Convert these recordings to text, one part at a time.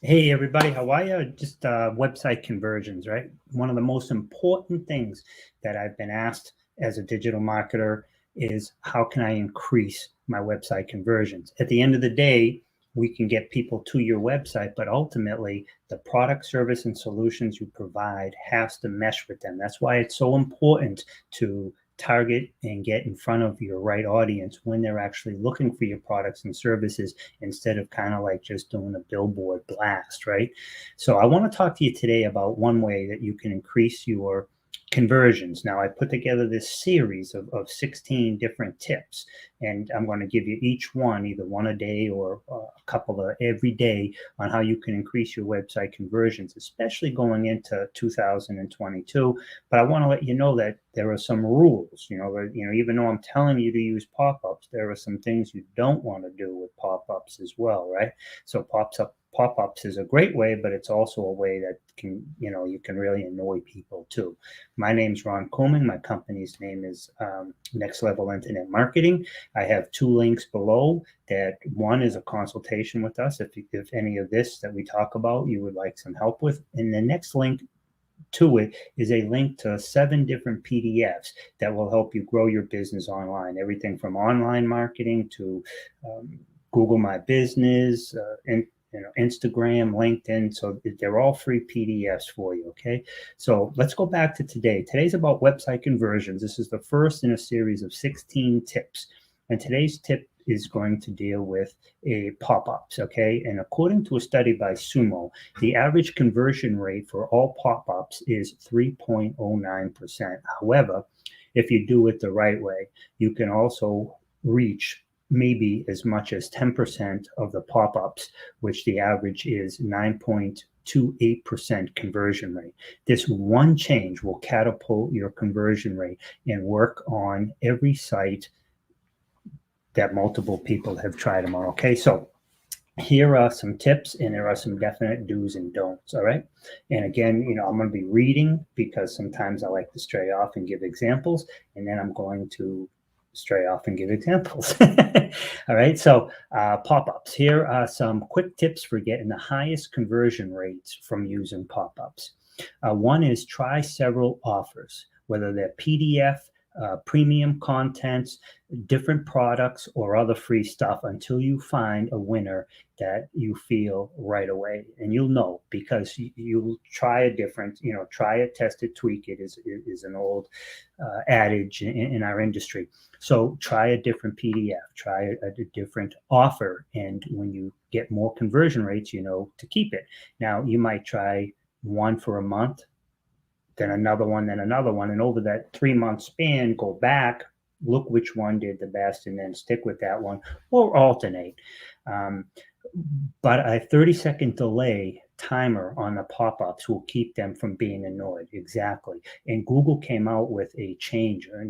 Hey everybody, how are you? Just website conversions, right? One of the most important things that I've been asked as a digital marketer is how can I increase my website conversions? At the end of the day, we can get people to your website, but ultimately the product, service, and solutions you provide has to mesh with them. That's why it's so important to target and get in front of your right audience when they're actually looking for your products and services instead of kind of like just doing a billboard blast, right? So I want to talk to you today about one way that you can increase your conversions. Now, I put together this series of 16 different tips, and I'm going to give you each one, either one a day or a couple of every day, on how you can increase your website conversions, especially going into 2022. But I want to let you know that there are some rules. Even though I'm telling you to use pop-ups, there are some things you don't want to do with pop-ups as well, right? So pop-ups is a great way, but it's also a way that you can really annoy people too. My name's Ron Coleman. My company's name is Next Level Internet Marketing. I have two links below. That one is a consultation with us if any of this that we talk about you would like some help with, and the next link to it is a link to 7 different PDFs that will help you grow your business online. Everything from online marketing to Google My Business, and Instagram, LinkedIn. So they're all free PDFs for you. Okay. So let's go back to today. Today's about website conversions. This is the first in a series of 16 tips. And today's tip is going to deal with a pop-ups. Okay. And according to a study by Sumo, the average conversion rate for all pop-ups is 3.09%. However, if you do it the right way, you can also reach maybe as much as 10% of the pop-ups, which the average is 9.28% conversion rate. This one change will catapult your conversion rate and work on every site that multiple people have tried them on. Okay, so here are some tips, and there are some definite do's and don'ts. All right. And again, I'm going to be reading because sometimes I like to stray off and give examples, and then I'm going to stray off and give examples. All right. So pop-ups. Here are some quick tips for getting the highest conversion rates from using pop-ups. One is try several offers, whether they're PDF, premium contents, different products, or other free stuff until you find a winner that you feel right away. And you'll know because you'll try a different, try it, test it, tweak it is an old adage in our industry. So try a different PDF, try a different offer. And when you get more conversion rates, to keep it. Now, you might try one for a month, then another one, then another one. And over that 3-month span, go back, look which one did the best, and then stick with that one or alternate. Um, but a 30-second delay timer on the pop-ups will keep them from being annoyed. Exactly. And Google came out with a change a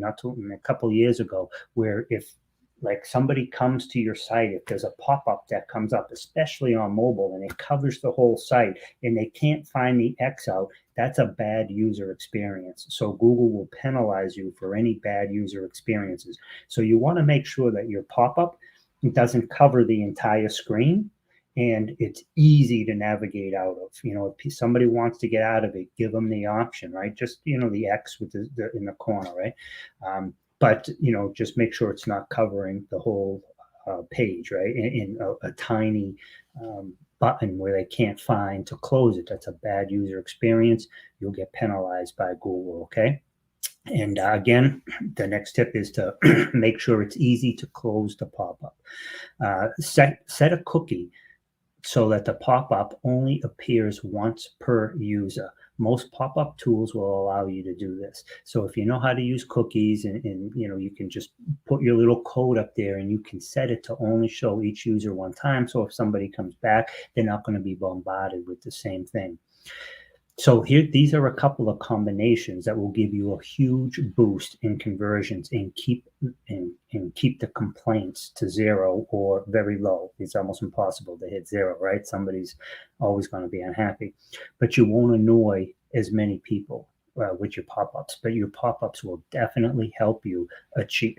couple of years ago where if like somebody comes to your site, if there's a pop-up that comes up, especially on mobile, and it covers the whole site and they can't find the X out, that's a bad user experience. So Google will penalize you for any bad user experiences. So you want to make sure that your pop-up doesn't cover the entire screen and it's easy to navigate out of. If somebody wants to get out of it, give them the option, right? Just, the X with the in the corner, right? But just make sure it's not covering the whole page, right? In a tiny button where they can't find to close it. That's a bad user experience. You'll get penalized by Google. Okay. And again, the next tip is to make sure it's easy to close the pop-up. Set a cookie so that the pop-up only appears once per user. Most pop-up tools will allow you to do this. So if you know how to use cookies and you can just put your little code up there and you can set it to only show each user one time. So if somebody comes back, they're not going to be bombarded with the same thing. So these are a couple of combinations that will give you a huge boost in conversions and keep the complaints to zero or very low. It's almost impossible to hit zero, right? Somebody's always going to be unhappy, but you won't annoy as many people with your pop-ups. But your pop-ups will definitely help you achieve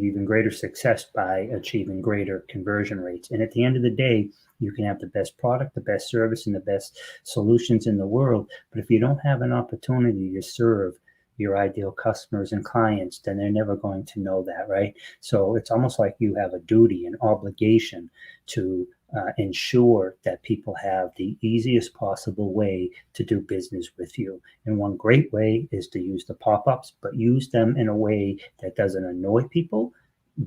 even greater success by achieving greater conversion rates. And at the end of the day, You can have the best product, the best service, and the best solutions in the world. But if you don't have an opportunity to serve your ideal customers and clients, then they're never going to know that, right? So it's almost like you have a duty, an obligation to ensure that people have the easiest possible way to do business with you. And one great way is to use the pop-ups, but use them in a way that doesn't annoy people,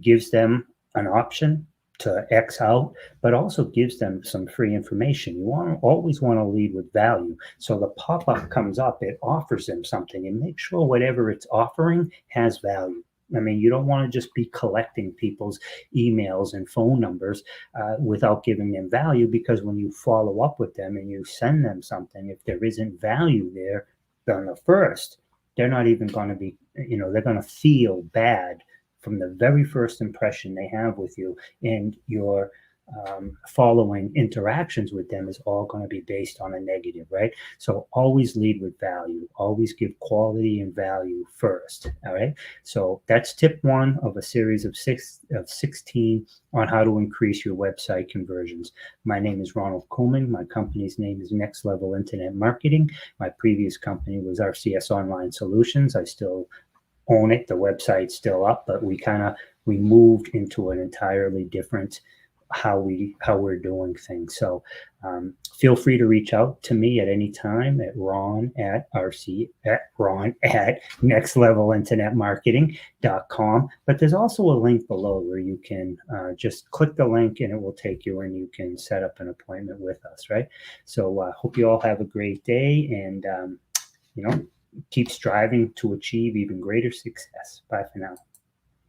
gives them an option to X out, but also gives them some free information. You always want to lead with value. So the pop-up comes up, it offers them something, and make sure whatever it's offering has value. I mean, you don't want to just be collecting people's emails and phone numbers without giving them value, because when you follow up with them and you send them something, if there isn't value there on the first, they're not even going to be, they're going to feel bad from the very first impression they have with you, and your following interactions with them is all going to be based on a negative, right? So always lead with value, always give quality and value first. All right. So that's tip 1 of a series of 16 on how to increase your website conversions. My name is Ronald Koolman. My company's name is Next Level Internet Marketing. My previous company was RCS Online Solutions. I still own it. The website's still up, but we moved into an entirely different how we're doing things. So feel free to reach out to me at any time at ron at nextlevelinternetmarketing.com. But there's also a link below where you can just click the link and it will take you and you can set up an appointment with us, right? So hope you all have a great day, and keep striving to achieve even greater success. Bye for now.